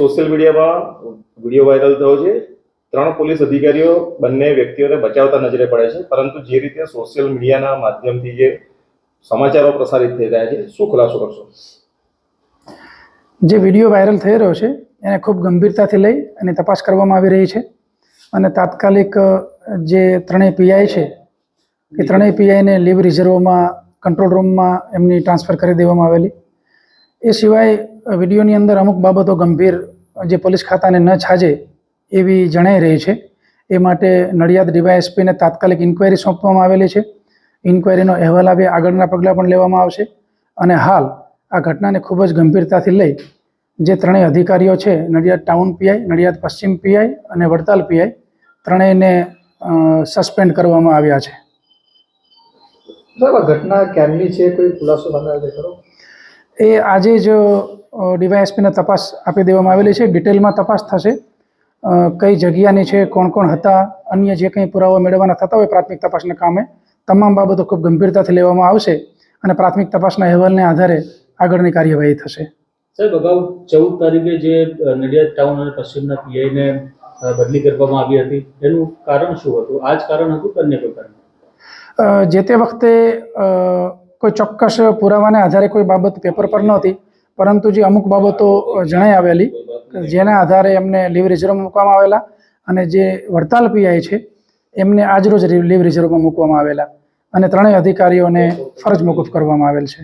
Social મીડિયામાં video viral થયો છે। 3 પોલીસ અધિકારીઓ બંને વ્યક્તિઓને બચાવતા નજરે પડે છે, પરંતુ જે રીતે સોશિયલ મીડિયાના માધ્યમથી જે સમાચારો પ્રસારિત થઈ રહ્યા છે, શું ખુલાસો કરશો? જે વિડીયો વાયરલ થઈ રહ્યો છે એને ખૂબ ગંભીરતાથી લઈ અને તપાસ કરવામાં આવી રહી છે અને તાત્કાલિક જે 3 પીઆઈ છે એ 3 પીઆઈને લીવ રિઝર્વમાં કંટ્રોલ રૂમમાં એમની ટ્રાન્સફર કરી દેવામાં આવેલી। એ સિવાય વિડીયોની અંદર અમુક બાબતો ગંભીર જે પોલીસ ખાતાને ન છાજે એવી જણાઈ રહી છે। એ માટે નડિયાદ ડીવાયએસપીને તાત્કાલિક ઇન્ક્વાયરી સોંપવામાં આવેલી છે। ઇન્ક્વાયરીનો અહેવાલ આવે આગળના પગલાં પણ લેવામાં આવશે અને હાલ આ ઘટનાને ખૂબ જ ગંભીરતાથી લઈ જે 3 અધિકારીઓ છે, નડિયાદ ટાઉન પીઆઈ, નડિયાદ પશ્ચિમ પીઆઈ અને વડતાલ પીઆઈ, ત્રણેયને સસ્પેન્ડ કરવામાં આવ્યા છે। સાહેબ, આ ઘટના ક્યારની છે, કોઈ ખુલાસો સામે આવે ખરો? એ આજે જ ડીવાયએસપીને તપાસ આપી દેવામાં આવેલી છે। ડિટેલમાં તપાસ થશે, કઈ જગ્યાની છે, કોણ કોણ હતા, અન્ય જે કંઈ પુરાવા મેળવવાના થતા હોય પ્રાથમિક તપાસના કામે, તમામ બાબતો ખૂબ ગંભીરતાથી લેવામાં આવશે અને પ્રાથમિક તપાસના અહેવાલને આધારે આગળની કાર્યવાહી થશે। સાહેબ, અગાઉ 14 તારીખે જે નડિયાદ ટાઉન અને પશ્ચિમના પીઆઈને બદલી કરવામાં આવી હતી, એનું કારણ શું હતું? આ જ કારણ હતું કે અન્ય કોઈ કારણ? જે તે વખતે કોઈ ચોક્કસ પુરાવાને આધારે કોઈ બાબત પેપર પર નહોતી, પરંતુ જે અમુક બાબતો જણાઈ આવેલી જેના આધારે એમને લીવ રિઝર્વમાં મૂકવામાં આવેલા અને જે વડતાલ પીઆઈ છે એમને આજરોજ લીવ રિઝર્વમાં મૂકવામાં આવેલા અને 3 અધિકારીઓને ફરજ મોકૂફ કરવામાં આવેલ છે।